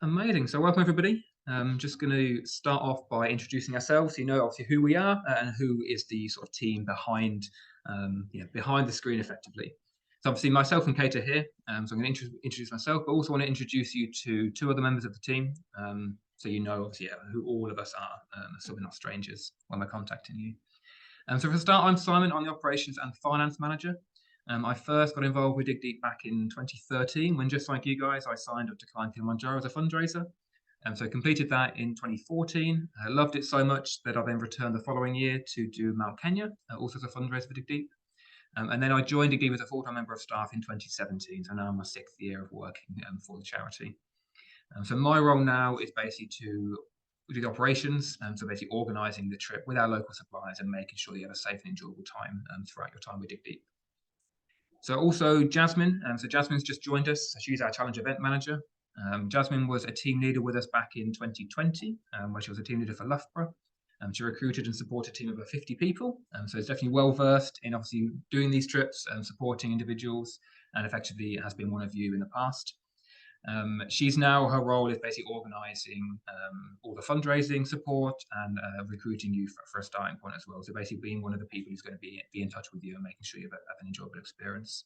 Amazing. So welcome everybody. Just going to start off by introducing ourselves. You know, obviously who we are and who is the sort of team behind, behind the screen effectively. So obviously myself and Kate are here. So I'm going to introduce myself, but also want to introduce you to two other members of the team. So you know, obviously, who all of us are, so we're not strangers when we're contacting you. So for the start, I'm Simon. I'm the operations and finance manager. I first got involved with Dig Deep back in 2013 when, just like you guys, I signed up to climb Kilimanjaro as a fundraiser. So I completed that in 2014. I loved it so much that I then returned the following year to do Mount Kenya, also as a fundraiser for Dig Deep. And then I joined Dig Deep as a full-time member of staff in 2017. So now I'm my 6th year of working for the charity. So my role now is basically to do the operations, so basically organising the trip with our local suppliers and making sure you have a safe and enjoyable time throughout your time with Dig Deep. So also Jasmine, so Jasmine's just joined us. So she's our challenge event manager. Jasmine was a team leader with us back in 2020, where she was a team leader for Loughborough. She recruited and supported a team of about 50 people. So it's definitely well versed in obviously doing these trips and supporting individuals, and effectively has been one of you in the past. She's now, her role is basically organising all the fundraising support and recruiting you for a starting point as well. So basically being one of the people who's going to be in touch with you and making sure you have an enjoyable experience.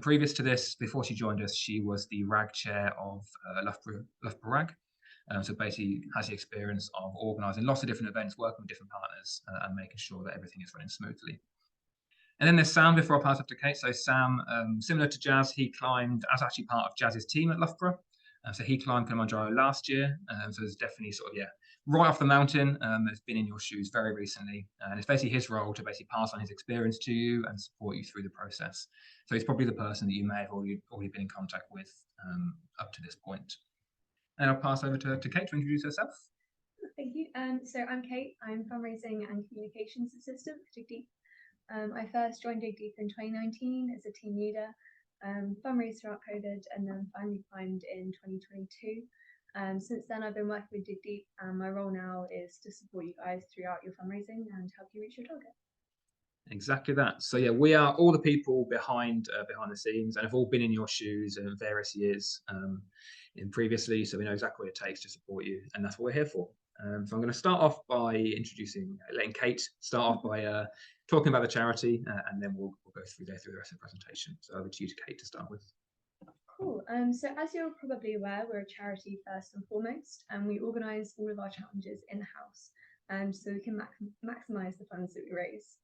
Previous to this, before she joined us, she was the RAG chair of Loughborough RAG. So basically has the experience of organising lots of different events, working with different partners and making sure that everything is running smoothly. And then there's Sam before I pass up to Kate. So Sam, similar to Jazz, he climbed as actually part of Jazz's team at Loughborough. So he climbed Kilimanjaro last year. So it's definitely sort of, right off the mountain. Has been in your shoes very recently. And it's basically his role to basically pass on his experience to you and support you through the process. So he's probably the person that you may have already been in contact with up to this point. And I'll pass over to Kate to introduce herself. Thank you. So I'm Kate. I'm fundraising and communications assistant for Dig Deep. I first joined Dig Deep in 2019 as a team leader, fundraised throughout COVID, and then finally climbed in 2022. Since then, I've been working with Dig Deep, and my role now is to support you guys throughout your fundraising and help you reach your target. Exactly that. So yeah, we are all the people behind the scenes and have all been in your shoes in various years in previously, so we know exactly what it takes to support you, and that's what we're here for. So I'm going to start off by letting Kate start off by talking about the charity, and then we'll go through the rest of the presentation. So over to you, Kate, to start with. Cool. So as you're probably aware, we're a charity first and foremost, and we organise all of our challenges in-house, so we can maximise the funds that we raise.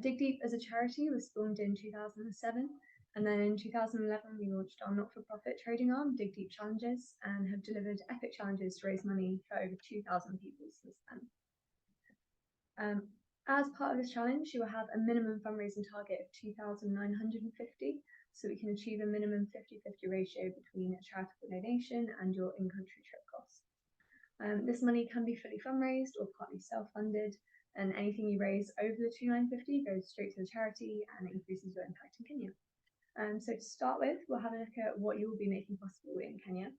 Dig Deep as a charity was formed in 2007, and then in 2011 we launched our not-for-profit trading arm, Dig Deep Challenges, and have delivered epic challenges to raise money for over 2,000 people since then. As part of this challenge, you will have a minimum fundraising target of 2,950, so we can achieve a minimum 50-50 ratio between a charitable donation and your in-country trip costs. This money can be fully fundraised or partly self-funded, and anything you raise over the 2,950 goes straight to the charity and increases your impact in Kenya. So to start with, we'll have a look at what you will be making possible in Kenya.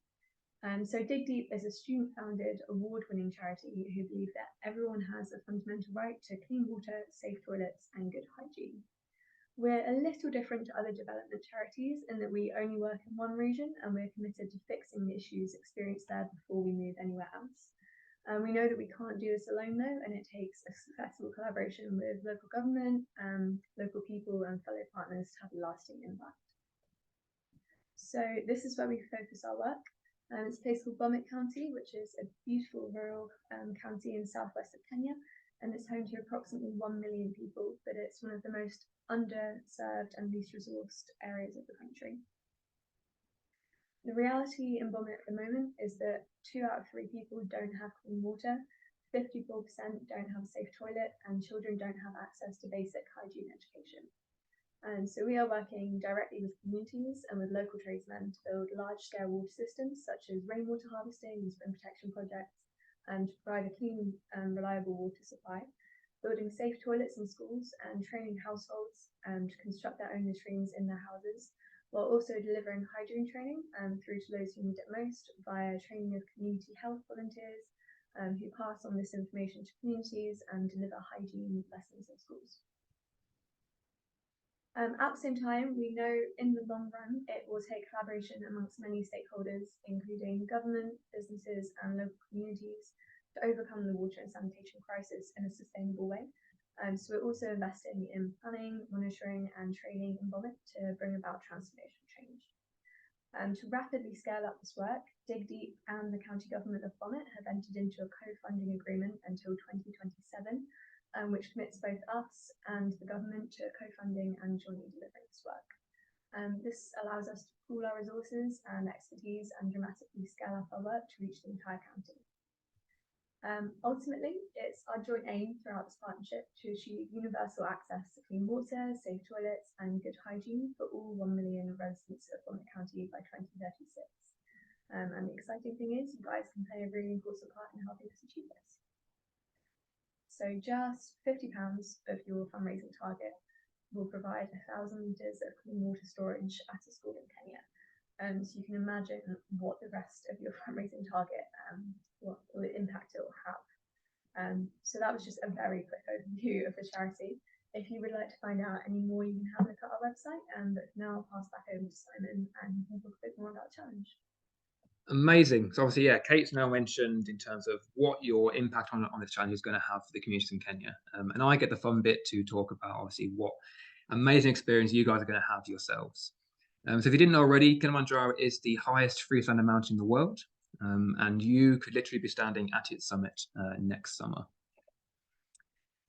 So Dig Deep is a student-founded, award-winning charity who believe that everyone has a fundamental right to clean water, safe toilets, and good hygiene. We're a little different to other development charities in that we only work in one region, and we're committed to fixing the issues experienced there before we move anywhere else. We know that we can't do this alone though, and it takes a successful collaboration with local government, local people and fellow partners to have a lasting impact. So this is where we focus our work. It's a place called Bomet County, which is a beautiful rural county in southwest of Kenya, and it's home to approximately 1 million people, but it's one of the most underserved and least resourced areas of the country. The reality in Bomet at the moment is that 2 out of 3 people don't have clean water, 54% don't have a safe toilet, and children don't have access to basic hygiene education. And so we are working directly with communities and with local tradesmen to build large-scale water systems such as rainwater harvesting and spring protection projects, to provide a clean and reliable water supply, building safe toilets in schools and training households to construct their own latrines in their houses, while also delivering hygiene training through to those who need it most via training of community health volunteers who pass on this information to communities and deliver hygiene lessons in schools. At the same time, we know in the long run it will take collaboration amongst many stakeholders, including government, businesses, and local communities, to overcome the water and sanitation crisis in a sustainable way. So we're also investing in planning, monitoring, and training in Vomit to bring about transformational change. To rapidly scale up this work, Dig Deep and the county government of Vomit have entered into a co-funding agreement until 2027, which commits both us and the government to co-funding and jointly delivering this work. This allows us to pool our resources and expertise and dramatically scale up our work to reach the entire county. Ultimately, it's our joint aim throughout this partnership to achieve universal access to clean water, safe toilets, and good hygiene for all 1 million residents of Vomit County by 2036. And the exciting thing is, you guys can play a really important part in helping us achieve this. So just £50 of your fundraising target will provide 1,000 litres of clean water storage at a school in Kenya. So you can imagine what the rest of your fundraising target, what the impact it will have. So that was just a very quick overview of the charity. If you would like to find out any more, you can have a look at our website. But now I'll pass back over to Simon and he can talk a bit more about the challenge. Amazing. So obviously, yeah, Kate's now mentioned in terms of what your impact on this challenge is going to have for the communities in Kenya. And I get the fun bit to talk about obviously what amazing experience you guys are going to have yourselves. So if you didn't know already, Kilimanjaro is the highest freestanding mountain in the world. And you could literally be standing at its summit next summer.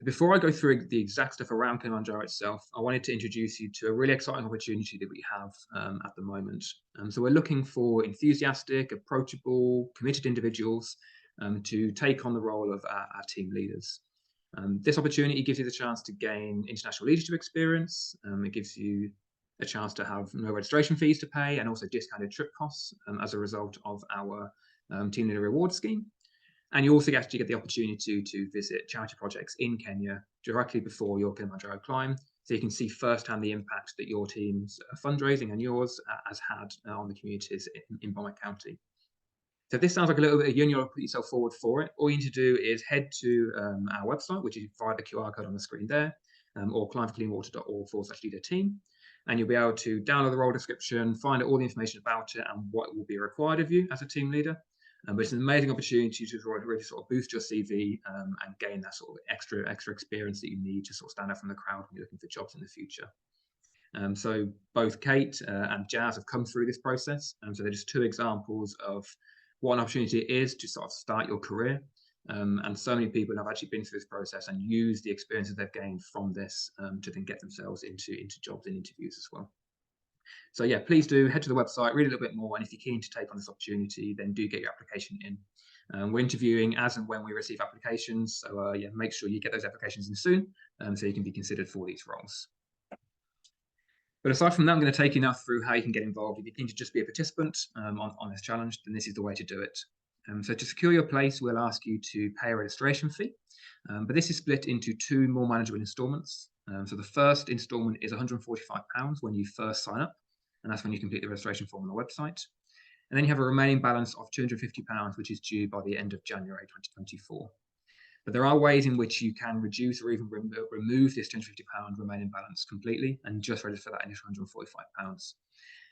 Before I go through the exact stuff around Kilimanjaro itself, I wanted to introduce you to a really exciting opportunity that we have at the moment. So we're looking for enthusiastic, approachable, committed individuals to take on the role of our team leaders. This opportunity gives you the chance to gain international leadership experience. It gives you a chance to have no registration fees to pay and also discounted trip costs as a result of our team leader reward scheme. And you also actually get the opportunity to visit charity projects in Kenya directly before your Kilimanjaro climb, so you can see firsthand the impact that your team's fundraising and yours has had on the communities in Vomit County. So if this sounds like a little bit of you and you'll put yourself forward for it, all you need to do is head to our website, which is via the QR code on the screen there, or climbforcleanwater.org/leader-team. And you'll be able to download the role description, find out all the information about it and what will be required of you as a team leader. But it's an amazing opportunity to really sort of boost your CV and gain that sort of extra experience that you need to sort of stand out from the crowd when you're looking for jobs in the future. So both Kate and Jazz have come through this process. So they're just two examples of what an opportunity it is to sort of start your career. And so many people have actually been through this process and used the experiences they've gained from this to then get themselves into jobs and interviews as well. So yeah, please do head to the website, read a little bit more, and if you're keen to take on this opportunity, then do get your application in. We're interviewing as and when we receive applications, so yeah, make sure you get those applications in soon, so you can be considered for these roles. But aside from that, I'm going to take you now through how you can get involved. If you're keen to just be a participant on this challenge, then this is the way to do it. So to secure your place, we'll ask you to pay a registration fee, but this is split into two more manageable instalments. So the first instalment is £145 when you first sign up, and that's when you complete the registration form on the website. And then you have a remaining balance of £250, which is due by the end of January 2024. But there are ways in which you can reduce or even remove this £250 remaining balance completely and just register for that initial £145.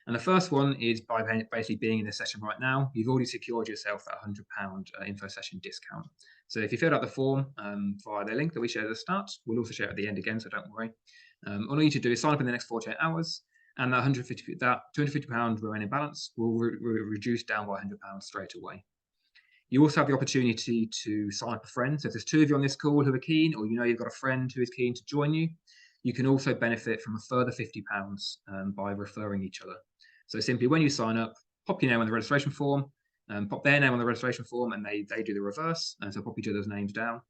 And the first one is by basically being in this session right now, you've already secured yourself that £100 info session discount. So if you filled out the form via the link that we shared at the start, we'll also share it at the end again, so don't worry. All you need to do is sign up in the next 48 hours, and that £250 remaining balance will reduce down by £100 straight away. You also have the opportunity to sign up a friend. So if there's two of you on this call who are keen, or you know you've got a friend who is keen to join you, you can also benefit from a further £50 by referring each other. So simply when you sign up, pop your name on the registration form, pop their name on the registration form, and they do the reverse. And so pop each other's names down,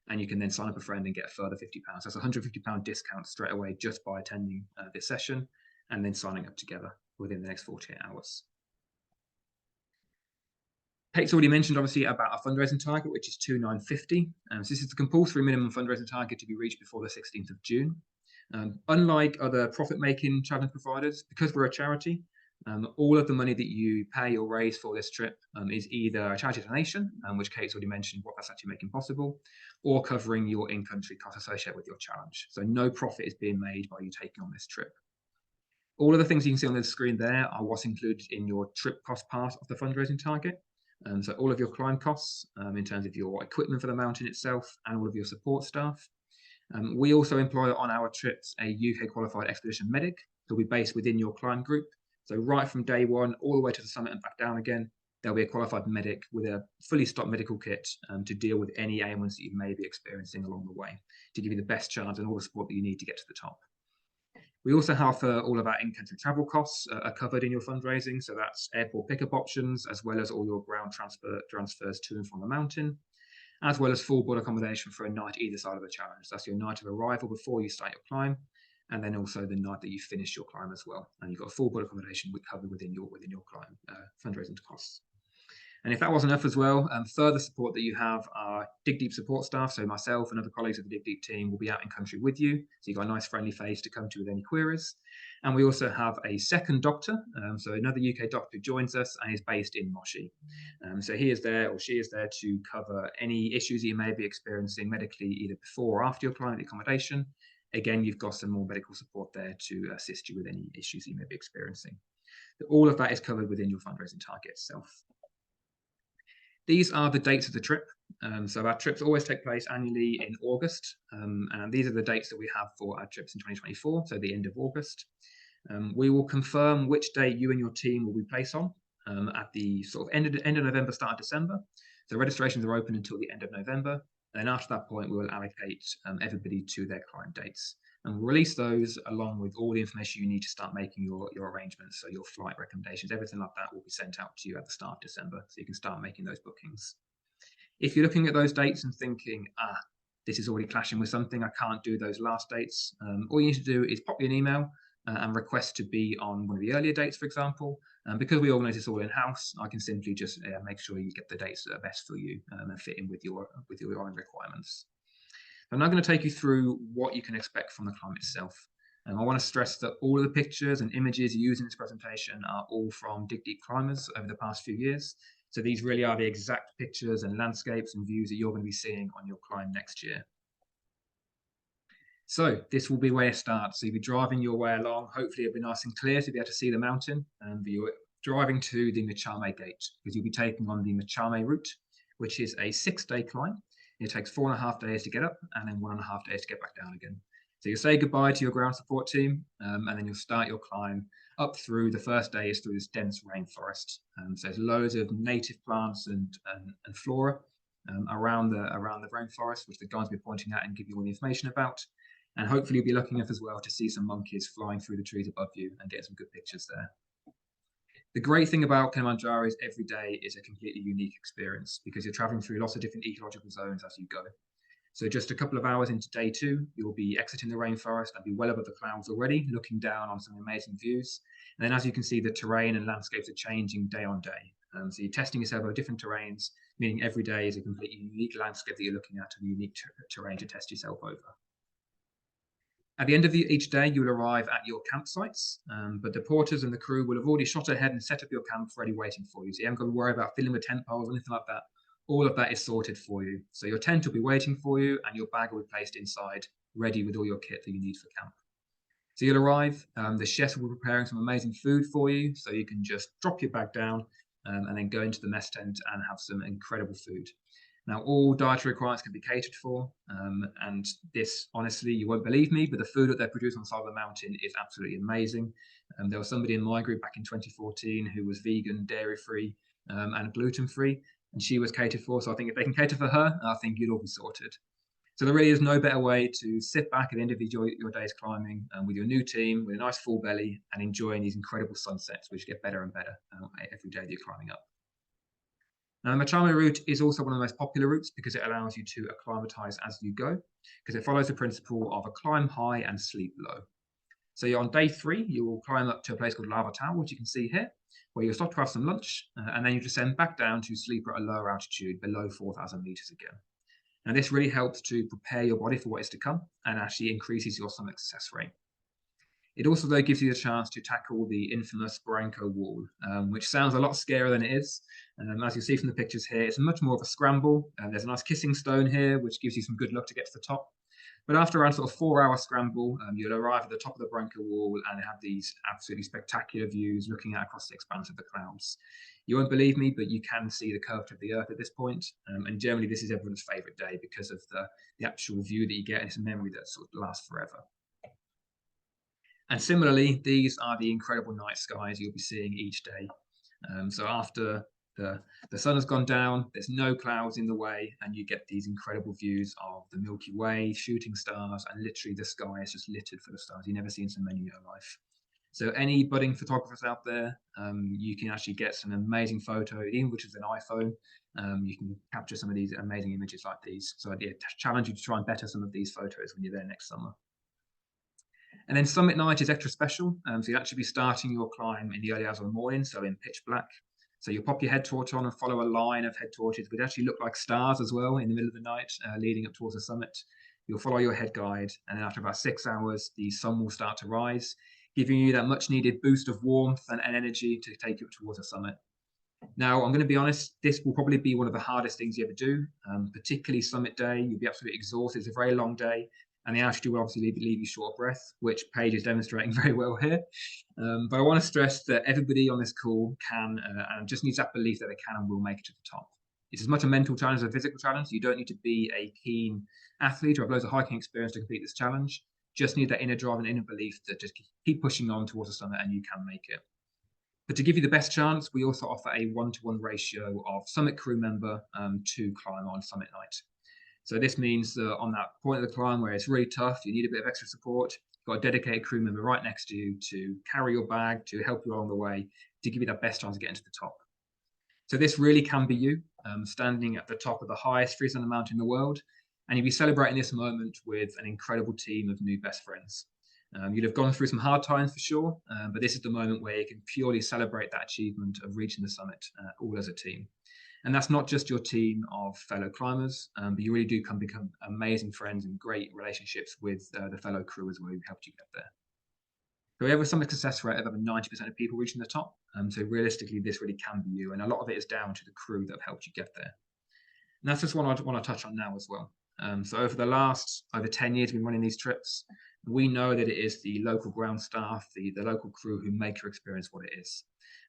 and you can then sign up a friend and get a further £50. So that's a £150 discount straight away just by attending this session and then signing up together within the next 48 hours. Kate's already mentioned, obviously, about our fundraising target, which is £2,950. So this is the compulsory minimum fundraising target to be reached before the 16th of June. Unlike other profit-making challenge providers, because we're a charity, All of the money that you pay or raise for this trip is either a charity donation, which Kate's already mentioned what that's actually making possible, or covering your in-country costs associated with your challenge. So no profit is being made by you taking on this trip. All of the things you can see on the screen there are what's included in your trip cost part of the fundraising target. So all of your climb costs in terms of your equipment for the mountain itself and all of your support staff. We also employ on our trips a UK qualified expedition medic who'll be based within your climb group. So right from day one all the way to the summit and back down again, there'll be a qualified medic with a fully stocked medical kit to deal with any ailments that you may be experiencing along the way, to give you the best chance and all the support that you need to get to the top. We also have all of our in-country travel costs are covered in your fundraising. So that's airport pickup options, as well as all your ground transfers to and from the mountain, as well as full board accommodation for a night either side of the challenge. That's your night of arrival before you start your climb, and then also the night that you finish your climb as well. And you've got full board accommodation covered within your climb fundraising costs. And if that wasn't enough as well, further support that you have are Dig Deep support staff. So myself and other colleagues of the Dig Deep team will be out in country with you. So you've got a nice friendly face to come to with any queries. And we also have a second doctor, so another UK doctor who joins us and is based in Moshi. So he is there or she is there to cover any issues you may be experiencing medically either before or after your climate accommodation. Again, you've got some more medical support there to assist you with any issues you may be experiencing. All of that is covered within your fundraising target itself. These are the dates of the trip. So our trips always take place annually in August. And these are the dates that we have for our trips in 2024, so the end of August. We will confirm which date you and your team will be placed on at the sort of end of November, start of December. So registrations are open until the end of November. And then after that point, we will allocate everybody to their client dates. And we'll release those along with all the information you need to start making your arrangements. So your flight recommendations, everything like that will be sent out to you at the start of December. So you can start making those bookings. If you're looking at those dates and thinking, this is already clashing with something, I can't do those last dates, all you need to do is pop me an email and request to be on one of the earlier dates, for example. Because we organise this all in-house, I can simply just make sure you get the dates that are best for you and fit in with your own requirements. I'm now going to take you through what you can expect from the climb itself. I want to stress that all of the pictures and images used in this presentation are all from Dig Deep climbers over the past few years. So these really are the exact pictures and landscapes and views that you're going to be seeing on your climb next year. So this will be where you start. So you'll be driving your way along. Hopefully it'll be nice and clear to be able to see the mountain. And you're driving to the Machame Gate because you'll be taking on the Machame route, which is a 6-day climb. It takes 4.5 days to get up and then 1.5 days to get back down again. So you'll say goodbye to your ground support team and then you'll start your climb up through. The first day is through this dense rainforest. So there's loads of native plants and flora around the rainforest, which the guys will be pointing at and give you all the information about. And hopefully you'll be lucky enough as well to see some monkeys flying through the trees above you and get some good pictures there. The great thing about Kilimanjaro is every day is a completely unique experience because you're traveling through lots of different ecological zones as you go. So just a couple of hours into day 2, you'll be exiting the rainforest and be well above the clouds already, looking down on some amazing views. And then as you can see, the terrain and landscapes are changing day on day. So you're testing yourself over different terrains, meaning every day is a completely unique landscape that you're looking at and a unique terrain to test yourself over. At the end of each day, you will arrive at your campsites, but the porters and the crew will have already shot ahead and set up your camp ready waiting for you. So you haven't got to worry about filling with tent poles or anything like that. All of that is sorted for you. So your tent will be waiting for you and your bag will be placed inside, ready with all your kit that you need for camp. So you'll arrive, the chefs will be preparing some amazing food for you, so you can just drop your bag down and then go into the mess tent and have some incredible food. Now, all dietary requirements can be catered for, and this, honestly, you won't believe me, but the food that they produce on the side of the mountain is absolutely amazing. There was somebody in my group back in 2014 who was vegan, dairy-free, and gluten-free, and she was catered for. So I think if they can cater for her, I think you'd all be sorted. So there really is no better way to sit back at the end of your day's climbing with your new team, with a nice full belly, and enjoying these incredible sunsets, which get better and better every day that you're climbing up. Now, the Machame route is also one of the most popular routes because it allows you to acclimatise as you go, because it follows the principle of a climb high and sleep low. So on day 3, you will climb up to a place called Lava Tower, which you can see here, where you'll stop to have some lunch, and then you descend back down to sleep at a lower altitude, below 4,000 meters again. Now, this really helps to prepare your body for what is to come and actually increases your summit success rate. It also, though, gives you the chance to tackle the infamous Barranco wall, which sounds a lot scarier than it is. As you see from the pictures here, it's much more of a scramble. There's a nice kissing stone here, which gives you some good luck to get to the top. But after around sort of 4-hour scramble, you'll arrive at the top of the Barranco wall and have these absolutely spectacular views looking out across the expanse of the clouds. You won't believe me, but you can see the curvature of the Earth at this point. And generally, this is everyone's favorite day because of the actual view that you get, and it's a memory that sort of lasts forever. And similarly, these are the incredible night skies you'll be seeing each day. So after the sun has gone down, there's no clouds in the way, and you get these incredible views of the Milky Way, shooting stars, and literally the sky is just littered full of stars. You've never seen so many in your life. So any budding photographers out there, you can actually get some amazing photos, even which is an iPhone. You can capture some of these amazing images like these. So I challenge you to try and better some of these photos when you're there next summer. And then summit night is extra special. So you'll actually be starting your climb in the early hours of the morning, so in pitch black. So you'll pop your head torch on and follow a line of head torches, which actually look like stars as well in the middle of the night, leading up towards the summit. You'll follow your head guide, and then after about 6 hours, the sun will start to rise, giving you that much needed boost of warmth and energy to take you towards the summit. Now, I'm going to be honest, this will probably be one of the hardest things you ever do, particularly summit day. You'll be absolutely exhausted. It's a very long day, and the altitude will obviously leave you short of breath, which Paige is demonstrating very well here. But I want to stress that everybody on this call can and just needs that belief that they can and will make it to the top. It's as much a mental challenge as a physical challenge. You don't need to be a keen athlete or have loads of hiking experience to complete this challenge. Just need that inner drive and inner belief that just keep pushing on towards the summit and you can make it. But to give you the best chance, we also offer a 1-to-1 ratio of summit crew member to climb on summit night. So this means that on that point of the climb where it's really tough, you need a bit of extra support, you've got a dedicated crew member right next to you to carry your bag, to help you along the way, to give you that best chance of getting to the top. So this really can be you, standing at the top of the highest freestanding mountain in the world, and you'll be celebrating this moment with an incredible team of new best friends. You'd have gone through some hard times for sure, but this is the moment where you can purely celebrate that achievement of reaching the summit all as a team. And that's not just your team of fellow climbers, but you really do become amazing friends and great relationships with the fellow crew as well who helped you get there. So we have a summit success rate of over 90% of people reaching the top. So realistically, this really can be you. And a lot of it is down to the crew that have helped you get there. And that's just what I want to touch on now as well. So over the last over 10 years, we've been running these trips. We know that it is the local ground staff, the local crew who make your experience what it is.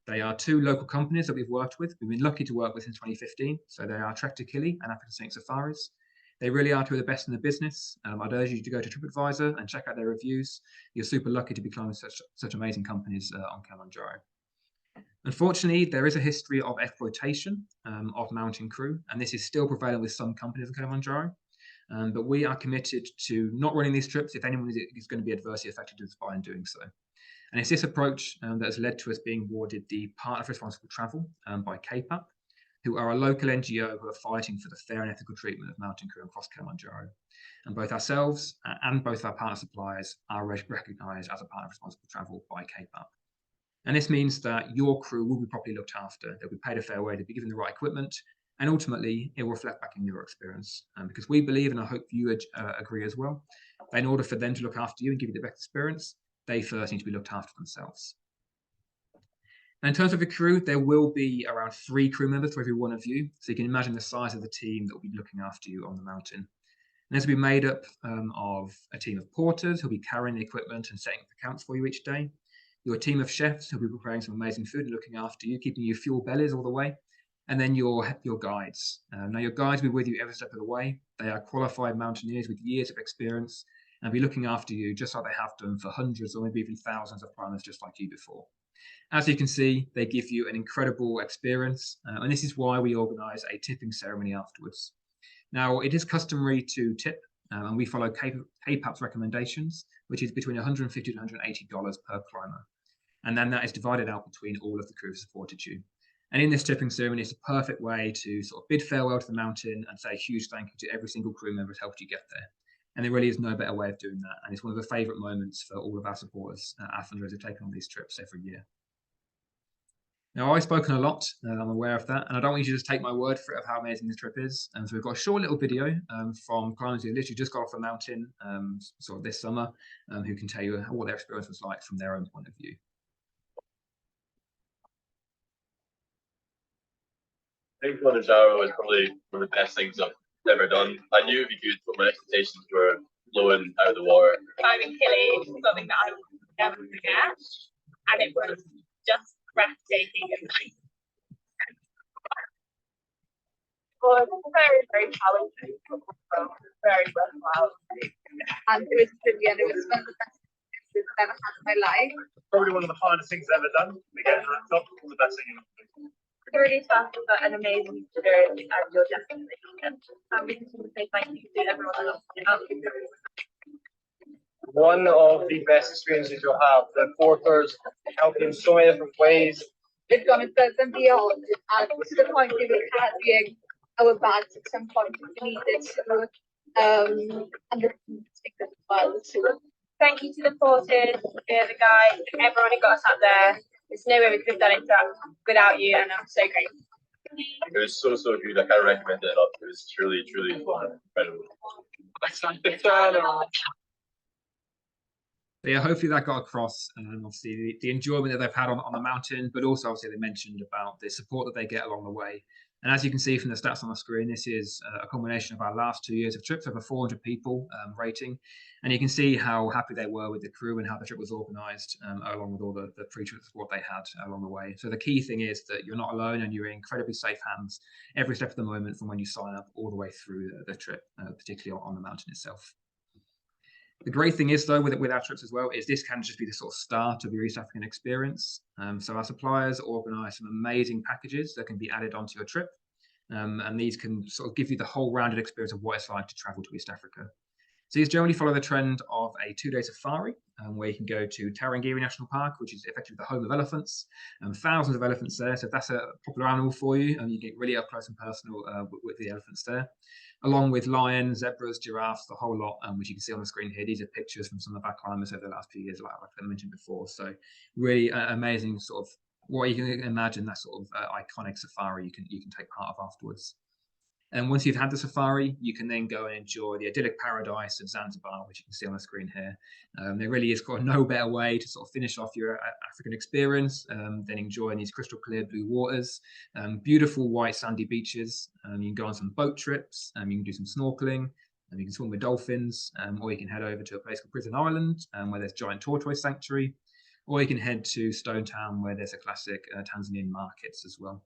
They are 2 local companies that we've worked with. We've been lucky to work with since 2015. So they are Trek to Kili and African Scenic Safaris. They really are 2 of the best in the business. I'd urge you to go to TripAdvisor and check out their reviews. You're super lucky to be climbing such amazing companies on Kilimanjaro. Unfortunately, there is a history of exploitation of mountain crew, and this is still prevalent with some companies on Kilimanjaro. But we are committed to not running these trips if anyone is going to be adversely affected by in doing so. And it's this approach that has led to us being awarded the Partner for Responsible Travel by KPAP, who are a local NGO who are fighting for the fair and ethical treatment of mountain crew across Kilimanjaro. And both ourselves and both our partner suppliers are recognised as a Partner for Responsible Travel by KPAP. And this means that your crew will be properly looked after. They'll be paid a fair wage, they'll be given the right equipment, and ultimately it will reflect back in your experience. Because we believe, and I hope you agree as well, that in order for them to look after you and give you the best experience, they first need to be looked after themselves. And in terms of the crew, there will be around 3 crew members for every one of you. So you can imagine the size of the team that will be looking after you on the mountain. And this will be made up of a team of porters who'll be carrying the equipment and setting up the camps for you each day. Your team of chefs who'll be preparing some amazing food and looking after you, keeping you full bellies all the way. And then your guides. Now your guides will be with you every step of the way. They are qualified mountaineers with years of experience and be looking after you just like they have done for hundreds or maybe even thousands of climbers just like you before. As you can see, they give you an incredible experience, and this is why we organise a tipping ceremony afterwards. Now, it is customary to tip, and we follow KPAP's recommendations, which is between $150 to $180 per climber. And then that is divided out between all of the crew who supported you. And in this tipping ceremony, it's a perfect way to sort of bid farewell to the mountain and say a huge thank you to every single crew member who's helped you get there. And there really is no better way of doing that. And it's one of the favourite moments for all of our supporters, our fundraisers who take on these trips every year. Now, I've spoken a lot, and I'm aware of that, and I don't want you to just take my word for it of how amazing this trip is. So we've got a short little video from climbers who literally just got off the mountain sort of this summer, who can tell you what their experience was like from their own point of view. I think Kilimanjaro was probably one of the best things I've ever done. I knew it'd be good, but my expectations were blowing out of the water. Climbing Kili is something that I will never forget, and it was just breathtaking and nice. Well, it was very, very challenging, very worthwhile. And it was brilliant. It was one of the best experiences I've ever had in my life. Probably one of the hardest things I've ever done. Again, that's not the best thing you can do. Really tough, but an amazing experience, and you'll definitely get it. We just want to say thank you to everyone else. One of the best experiences you'll have. The porters help you in so many different ways. We've gone above and beyond, and to the point where we had carrying our bags at some point if we needed to, and the stickers as well. So thank you to the porters, the guys, everyone who got us up there. There's no way we could have done it without you, and I'm so grateful. It was so good. I can't recommend it enough. It was truly fun, incredible. So yeah, hopefully that got across, obviously the enjoyment that they've had on the mountain, but also obviously they mentioned about the support that they get along the way. And as you can see from the stats on the screen, this is a combination of our last 2 years of trips, over 400 people rating. And you can see how happy they were with the crew and how the trip was organised, along with all the pre-trip support they had along the way. So the key thing is that you're not alone and you're in incredibly safe hands every step of the moment from when you sign up all the way through the trip, particularly on the mountain itself. The great thing is, though, with our trips as well, is this can just be the sort of start of your East African experience. So our suppliers organise some amazing packages that can be added onto your trip. And these can sort of give you the whole rounded experience of what it's like to travel to East Africa. So these generally follow the trend of a 2-day safari, where you can go to Tarangire National Park, which is effectively the home of elephants, and thousands of elephants there. So if that's a popular animal for you, you get really up close and personal with the elephants there, along with lions, zebras, giraffes, the whole lot, which you can see on the screen here. These are pictures from some of our climbers over the last few years, like I mentioned before. So really amazing sort of what you can imagine, that sort of iconic safari you can take part of afterwards. And once you've had the safari, you can then go and enjoy the idyllic paradise of Zanzibar, which you can see on the screen here. There really is got no better way to sort of finish off your African experience than enjoying these crystal clear blue waters, beautiful white sandy beaches. You can go on some boat trips, you can do some snorkeling, you can swim with dolphins, or you can head over to a place called Prison Island, where there's giant tortoise sanctuary, or you can head to Stone Town, where there's a classic Tanzanian markets as well.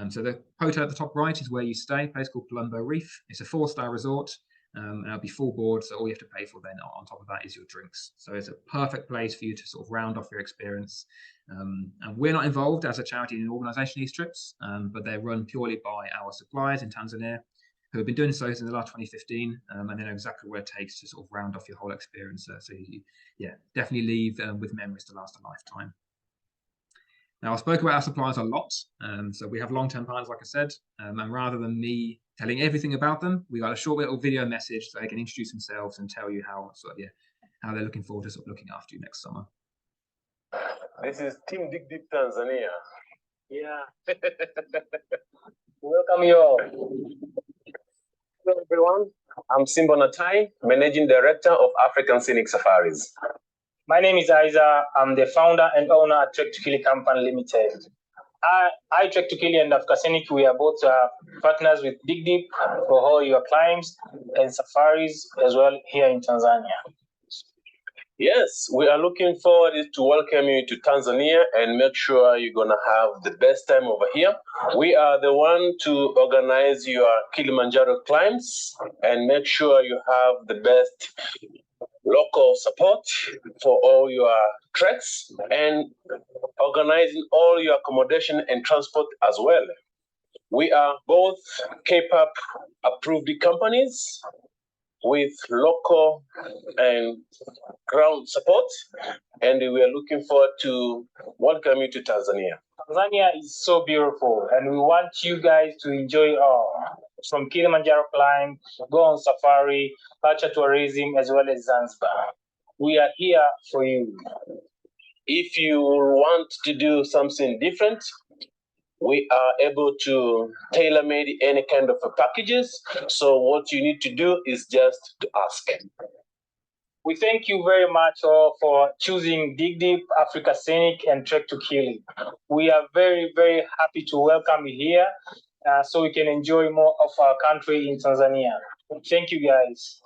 So the hotel at the top right is where you stay, a place called Palumbo Reef. It's a 4-star resort, and it'll be full board, so all you have to pay for then on top of that is your drinks. So it's a perfect place for you to sort of round off your experience. And we're not involved as a charity in organisation of these trips, but they're run purely by our suppliers in Tanzania, who have been doing so since the last 2015, and they know exactly what it takes to sort of round off your whole experience. So you, definitely leave with memories to last a lifetime. Now, I spoke about our suppliers a lot, so we have long-term partners, like I said, and rather than me telling everything about them, we got a short little video message so they can introduce themselves and tell you how how they're looking forward to sort of looking after you next summer. This is Team Dig Deep Tanzania. Yeah. Welcome you all. Hello, everyone. I'm Simba Natai, Managing Director of African Scenic Safaris. My name is Isa. I'm the founder and owner at Trek to Kili Company Limited. I Trek to Kili and Africa Scenic, we are both partners with Dig Deep for all your climbs and safaris as well here in Tanzania. Yes, we are looking forward to welcome you to Tanzania and make sure you're going to have the best time over here. We are the one to organize your Kilimanjaro climbs and make sure you have the best local support for all your treks and organizing all your accommodation and transport as well. We are both K-PAP approved companies with local and ground support, and we are looking forward to welcome you to Tanzania. Tanzania is so beautiful, and we want you guys to enjoy from Kilimanjaro climb, go on safari, culture tourism, as well as Zanzibar. We are here for you. If you want to do something different, we are able to tailor-made any kind of packages. So what you need to do is just to ask. We thank you very much all for choosing Dig Deep, Africa Scenic, and Trek to Kili. We are very, very happy to welcome you here so we can enjoy more of our country in Tanzania. Thank you, guys.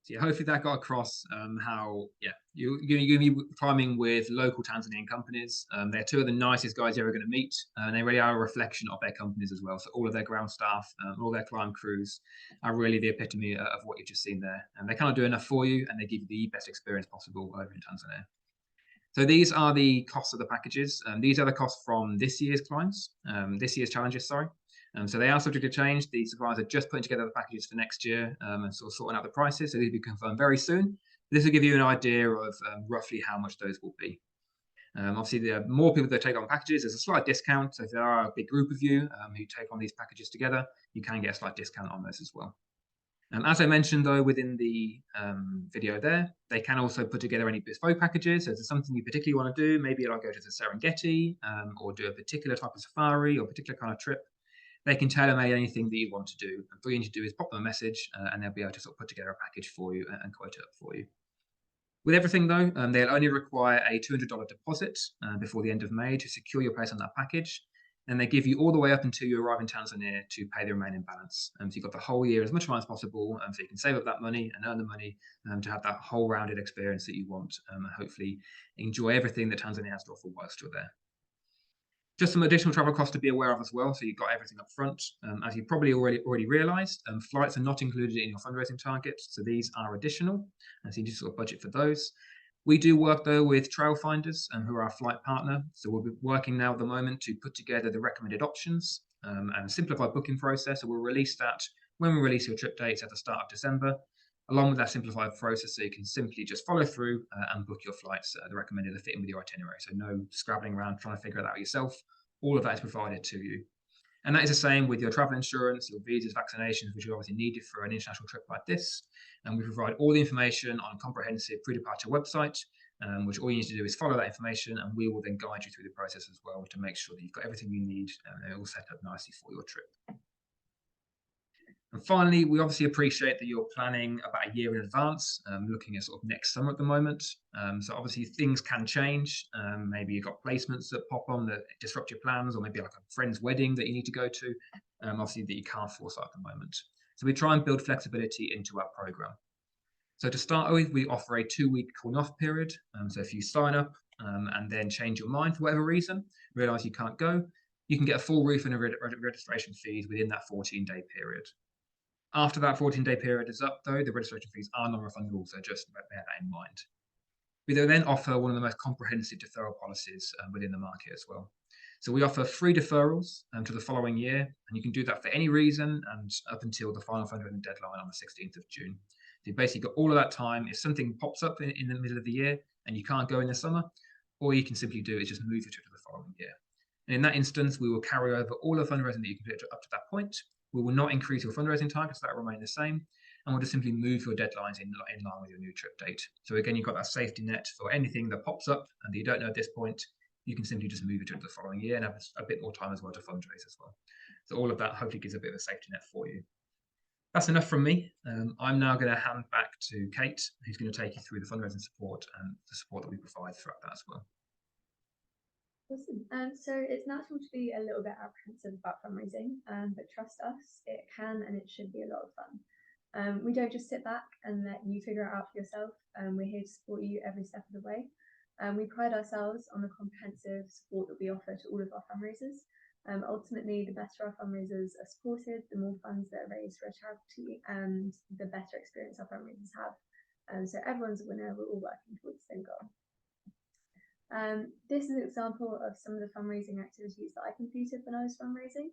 So yeah, hopefully that got across how you're going to be farming with local Tanzanian companies. They're two of the nicest guys you're ever going to meet, and they really are a reflection of their companies as well. So all of their ground staff, all their climb crews are really the epitome of what you've just seen there. And they can't do enough for you, and they give you the best experience possible over in Tanzania. So these are the costs of the packages. These are the costs from this year's climbs, this year's challenges, sorry. So they are subject to change. The suppliers are just putting together the packages for next year and sort of sorting out the prices. So these will be confirmed very soon. This will give you an idea of roughly how much those will be. Obviously, there are more people that take on packages. There's a slight discount. So if there are a big group of you who take on these packages together, you can get a slight discount on those as well. As I mentioned, though, within the video there, they can also put together any bespoke packages. So if there's something you particularly want to do, maybe I'll go to the Serengeti or do a particular type of safari or particular kind of trip. They can tailor-make anything that you want to do. And all you need to do is pop them a message and they'll be able to sort of put together a package for you and quote it up for you. With everything, though, they'll only require a $200 deposit before the end of May to secure your place on that package. And they give you all the way up until you arrive in Tanzania to pay the remaining balance. So you've got the whole year as much time as possible, so you can save up that money and earn the money to have that whole rounded experience that you want and hopefully enjoy everything that Tanzania has to offer whilst you're there. Just some additional travel costs to be aware of as well. So you've got everything up front. As you probably already realised, flights are not included in your fundraising targets. So these are additional. And so you just sort of budget for those. We do work, though, with Trail Finders, who are our flight partner. So we'll be working now at the moment to put together the recommended options and simplify booking process. So we'll release that when we release your trip dates at the start of December, along with that simplified process, so you can simply just follow through and book your flights the recommended to fit in with your itinerary. So no scrabbling around trying to figure that out yourself. All of that is provided to you. And that is the same with your travel insurance, your visas, vaccinations, which are obviously needed for an international trip like this. And we provide all the information on a comprehensive pre-departure website, which all you need to do is follow that information, and we will then guide you through the process as well to make sure that you've got everything you need and they're all set up nicely for your trip. And finally, we obviously appreciate that you're planning about a year in advance, looking at sort of next summer at the moment. So obviously things can change. Maybe you've got placements that pop on that disrupt your plans, or maybe like a friend's wedding that you need to go to, obviously that you can't foresight at the moment. So we try and build flexibility into our program. So to start with, we offer a 2-week cooling off period. So if you sign up and then change your mind for whatever reason, realize you can't go, you can get a full refund of registration fees within that 14-day period. After that 14-day period is up, though, the registration fees are non-refundable, so just bear that in mind. We then offer one of the most comprehensive deferral policies within the market as well. So we offer free deferrals to the following year, and you can do that for any reason and up until the final fundraising deadline on the 16th of June. So you've basically got all of that time. If something pops up in the middle of the year and you can't go in the summer, all you can simply do is just move your trip to the following year. And in that instance, we will carry over all the fundraising that you completed up to that point. We will not increase your fundraising targets, that will remain the same, and we'll just simply move your deadlines in line with your new trip date. So again, you've got that safety net for anything that pops up and that you don't know at this point. You can simply just move it to the following year and have a bit more time as well to fundraise as well. So all of that hopefully gives a bit of a safety net for you. That's enough from me. I'm now going to hand back to Kate, who's going to take you through the fundraising support and the support that we provide throughout that as well. Awesome. So it's natural to be a little bit apprehensive about fundraising, but trust us, it can and it should be a lot of fun. We don't just sit back and let you figure it out for yourself. We're here to support you every step of the way. We pride ourselves on the comprehensive support that we offer to all of our fundraisers. Ultimately, the better our fundraisers are supported, the more funds that are raised for a charity, and the better experience our fundraisers have. So everyone's a winner. We're all working towards the same goal. This is an example of some of the fundraising activities that I completed when I was fundraising.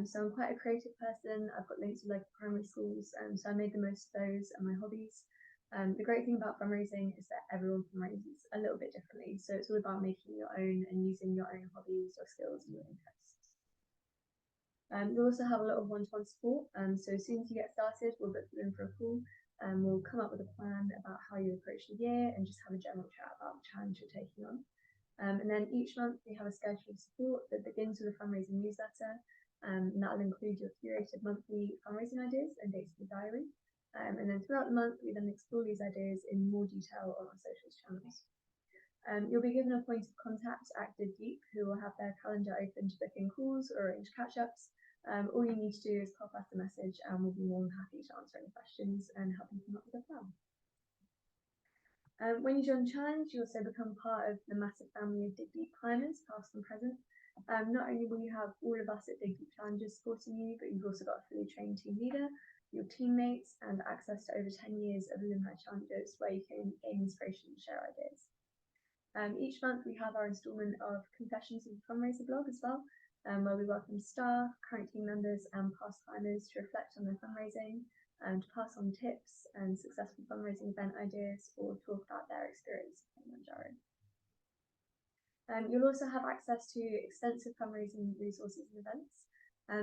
So I'm quite a creative person. I've got links to local primary schools, so I made the most of those and my hobbies. The great thing about fundraising is that everyone fundraises a little bit differently. So it's all about making your own and using your own hobbies or skills and your interests. We also have a lot of one-to-one support. So as soon as you get started, we'll book you in for a call. We'll come up with a plan about how you approach the year and just have a general chat about the challenge you're taking on. And then each month we have a schedule of support that begins with a fundraising newsletter, and that will include your curated monthly fundraising ideas and dates in the diary. And then throughout the month, we then explore these ideas in more detail on our socials channels. You'll be given a point of contact at DigDeep, who will have their calendar open to book in calls or arrange catch-ups. All you need to do is pop us a message and we'll be more than happy to answer any questions and help you come up with a plan. When you join the challenge, you also become part of the massive family of DigDeep climbers, past and present. Not only will you have all of us at DigDeep Challenges supporting you, but you've also got a fully trained team leader, your teammates, and access to over 10 years of alumni challenges where you can gain inspiration and share ideas. Each month we have our instalment of Confessions of the Fundraiser blog as well, where we welcome staff, current team members and past climbers to reflect on their fundraising and to pass on tips and successful fundraising event ideas or talk about their experience in Kilimanjaro. You'll also have access to extensive fundraising resources and events.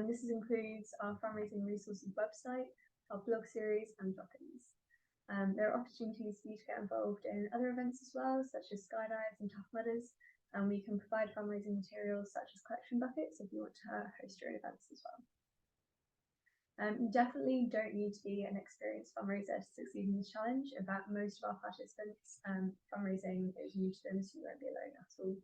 This includes our fundraising resources website, our blog series and drop-ins. There are opportunities for you to get involved in other events as well, such as skydives and tough mudders, and we can provide fundraising materials such as collection buckets if you want to host your own events as well. You definitely don't need to be an experienced fundraiser to succeed in this challenge. In fact, most of our participants, fundraising is new to them, so you won't be alone at all.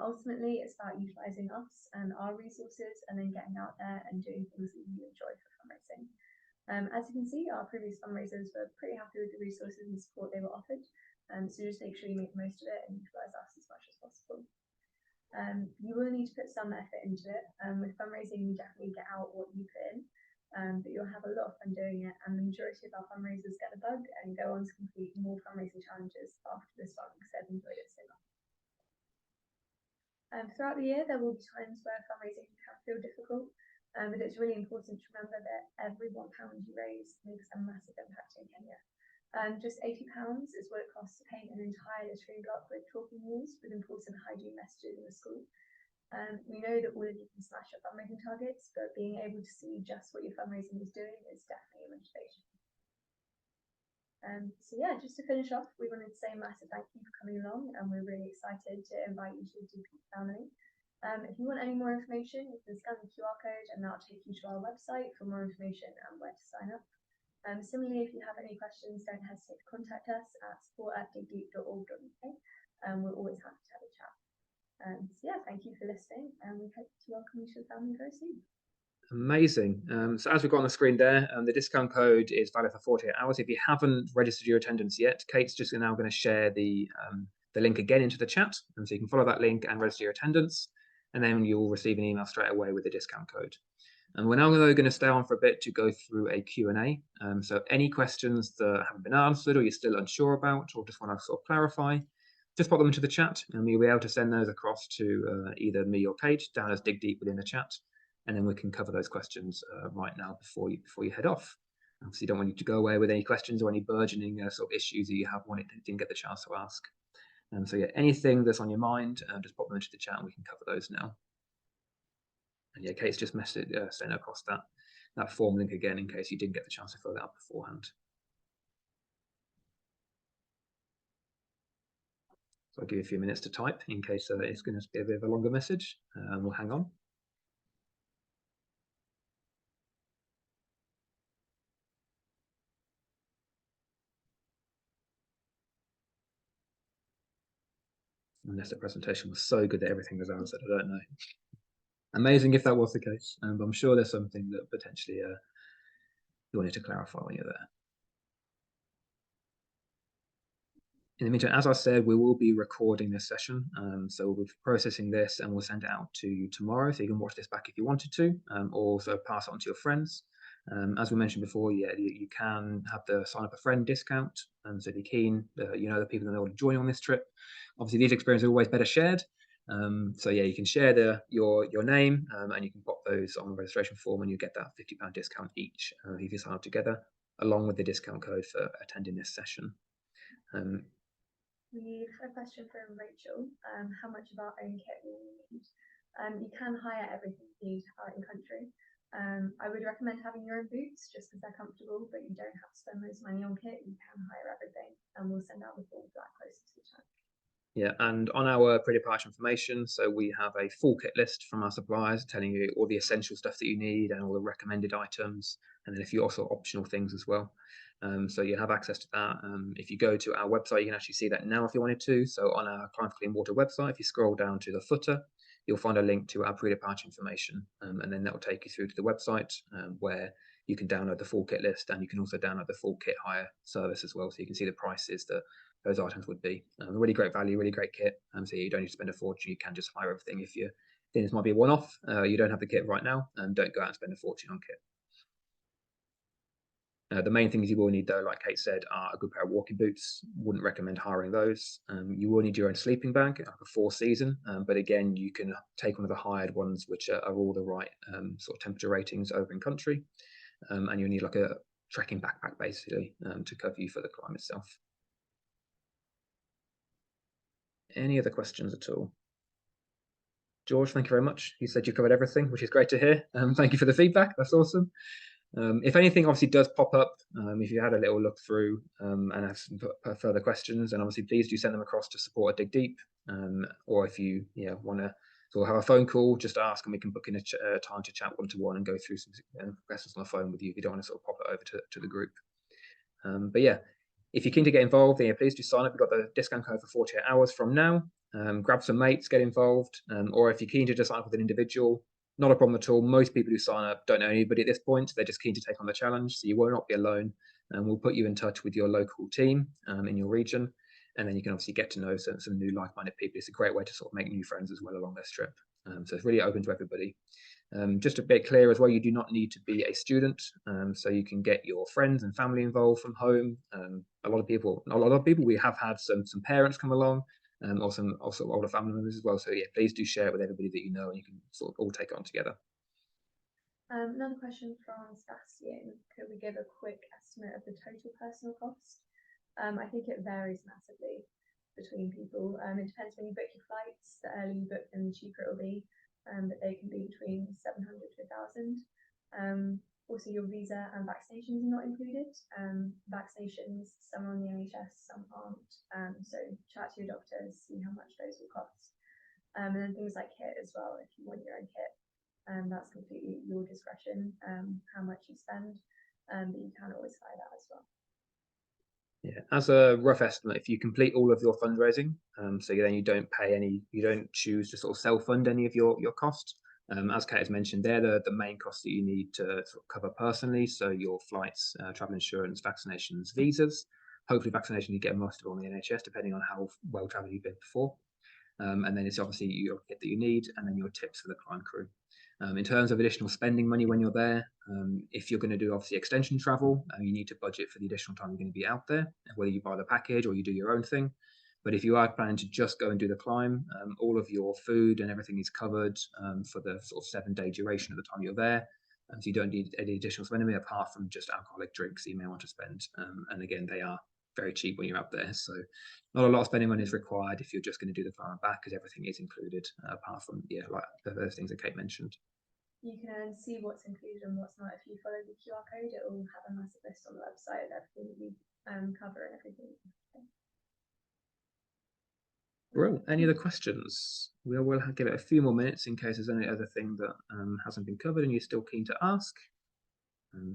Ultimately, it's about utilising us and our resources and then getting out there and doing things that you enjoy for fundraising. As you can see, our previous fundraisers were pretty happy with the resources and support they were offered, so just make sure you make the most of it and utilise us as much as possible. You will need to put some effort into it. With fundraising, you definitely get out what you put in, but you'll have a lot of fun doing it, and the majority of our fundraisers get the bug and go on to complete more fundraising challenges after this one because they've enjoyed it so much. Throughout the year, there will be times where fundraising can feel difficult, but it's really important to remember that every £1 you raise makes a massive impact in Kenya. Just £80 is what it costs to paint an entire littering block with talking walls with important hygiene messages in the school. We know that all of you can smash your fundraising targets, but being able to see just what your fundraising is doing is definitely a motivation. So yeah, just to finish off, we wanted to say a massive thank you for coming along, and we're really excited to invite you to the DigDeep family. If you want any more information, you can scan the QR code and that'll take you to our website for more information and where to sign up. Similarly, if you have any questions, don't hesitate to contact us at support@digdeep.org.uk, and we're always happy to have a chat. So yeah, thank you for listening, and we hope to welcome you to the family very soon. Amazing. So as we've got on the screen there, the discount code is valid for 48 hours. If you haven't registered your attendance yet, Kate's just now going to share the link again into the chat, and so you can follow that link and register your attendance, and then you'll receive an email straight away with the discount code. And we're now going to stay on for a bit to go through a Q&A. So any questions that haven't been answered or you're still unsure about or just want to sort of clarify, just pop them into the chat and you'll be able to send those across to either me or Kate down as DigDeep within the chat. And then we can cover those questions right now before you head off. Obviously, you don't want you to go away with any questions or any burgeoning sort of issues that you have when it didn't get the chance to ask. So yeah, anything that's on your mind, just pop them into the chat and we can cover those now. And yeah, Kate's just sent across that form link again in case you didn't get the chance to fill that out beforehand. So I'll give you a few minutes to type in case it's going to be a bit of a longer message. We'll hang on. Unless the presentation was so good that everything was answered, I don't know. Amazing if that was the case, but I'm sure there's something that potentially you wanted to clarify when you're there. In the meantime, as I said, we will be recording this session, so we'll be processing this and we'll send it out to you tomorrow, so you can watch this back if you wanted to, or also pass it on to your friends. As we mentioned before, yeah, you can have the sign up a friend discount, and so if you're keen, you know the people that want to join on this trip. Obviously, these experiences are always better shared. So yeah, you can share your name and you can pop those on the registration form and you get that £50 discount each if you sign up together, along with the discount code for attending this session. We've had a question from Rachel. How much of our own kit will we need? You can hire everything you need out in country. I would recommend having your own boots just because they're comfortable, but you don't have to spend loads of money on kit. You can hire everything, and we'll send out the form for that closer to the time. Yeah, and on our pre-departure information, so we have a full kit list from our suppliers telling you all the essential stuff that you need and all the recommended items, and then a few also optional things as well. So you have access to that. If you go to our website, you can actually see that now if you wanted to. So on our Climb for Clean Water website, if you scroll down to the footer, you'll find a link to our pre-departure information, and then that will take you through to the website where you can download the full kit list, and you can also download the full kit hire service as well, so you can see the prices that those items would be. Really great value, really great kit. So you don't need to spend a fortune. You can just hire everything. If you think this might be a one-off, you don't have the kit right now, don't go out and spend a fortune on kit. The main things you will need, though, like Kate said, are a good pair of walking boots. Wouldn't recommend hiring those. You will need your own sleeping bag, like a 4-season, but again, you can take one of the hired ones, which are all the right sort of temperature ratings over in country, and you'll need like a trekking backpack basically to cover you for the climb itself. Any other questions at all? George, thank you very much. You said you covered everything, which is great to hear. Thank you for the feedback. That's awesome. If anything obviously does pop up, if you had a little look through and have some further questions, and obviously please do send them across to support at Dig Deep, or if you want to sort of have a phone call, just ask and we can book in a time to chat one-to-one and go through some questions on the phone with you if you don't want to sort of pop it over to the group. But yeah, if you're keen to get involved, then please do sign up. We've got the discount code for 48 hours from now. Grab some mates, get involved, or if you're keen to just sign up with an individual, not a problem at all. Most people who sign up don't know anybody at this point. They're just keen to take on the challenge, so you will not be alone. And we'll put you in touch with your local team in your region, and then you can obviously get to know some new like-minded people. It's a great way to sort of make new friends as well along this trip. So it's really open to everybody. Just to be clear as well, you do not need to be a student, so you can get your friends and family involved from home. A lot of people, we have had some parents come along, or some also older family members as well. So yeah, please do share it with everybody that you know, and you can sort of all take it on together. Another question from Sebastian. Could we give a quick estimate of the total personal cost? I think it varies massively between people. It depends when you book your flights. The earlier you book them, the cheaper it'll be. But they can be between 700 to 1,000. Also, your visa and vaccinations are not included. Vaccinations, some are on the NHS, some aren't. So chat to your doctors, see how much those will cost. And then things like kit as well. If you want your own kit, that's completely your discretion, how much you spend. But you can always buy that as well. Yeah, as a rough estimate, if you complete all of your fundraising, so then you don't pay any, you don't choose to sort of self-fund any of your costs. As Kate has mentioned, they're the main costs that you need to sort of cover personally. So your flights, travel insurance, vaccinations, visas. Hopefully vaccination you get most of on the NHS, depending on how well traveled you've been before. And then it's obviously your kit that you need, and then your tips for the climb crew. In terms of additional spending money when you're there, if you're going to do obviously extension travel, you need to budget for the additional time you're going to be out there, whether you buy the package or you do your own thing. But if you are planning to just go and do the climb, all of your food and everything is covered for the sort of 7-day duration of the time you're there. So you don't need any additional spending apart from just alcoholic drinks you may want to spend. And again, they are very cheap when you're up there. So not a lot of spending money is required if you're just going to do the climb back, because everything is included apart from, like those things that Kate mentioned. You can see what's included and what's not. If you follow the QR code, it will have a massive list on the website of everything that we cover and everything. Well, any other questions? We'll give it a few more minutes in case there's any other thing that hasn't been covered and you're still keen to ask.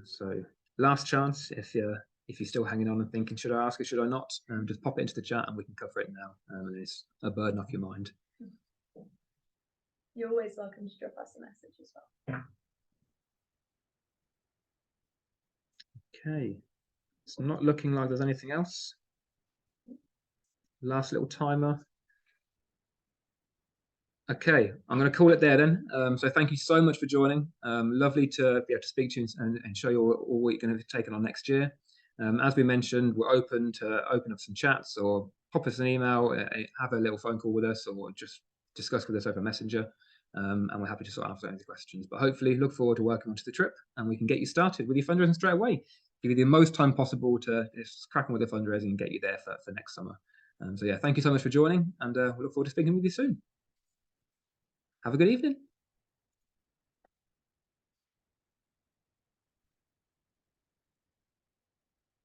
So last chance, if you're still hanging on and thinking, should I ask it, should I not? Just pop it into the chat and we can cover it now. And it's a burden off your mind. You're always welcome to drop us a message as well. Okay, it's not looking like there's anything else. Last little timer. Okay, I'm going to call it there then. So thank you so much for joining. Lovely to be able to speak to you and show you all what you're going to be taking on next year. As we mentioned, we're open to open up some chats, or pop us an email, have a little phone call with us, or just discuss with us over Messenger. And we're happy to sort of answer any questions. But hopefully look forward to working onto the trip and we can get you started with your fundraising straight away. Give you the most time possible to just crack on with the fundraising and get you there for next summer. So yeah, thank you so much for joining, and we look forward to speaking with you soon. Have a good evening.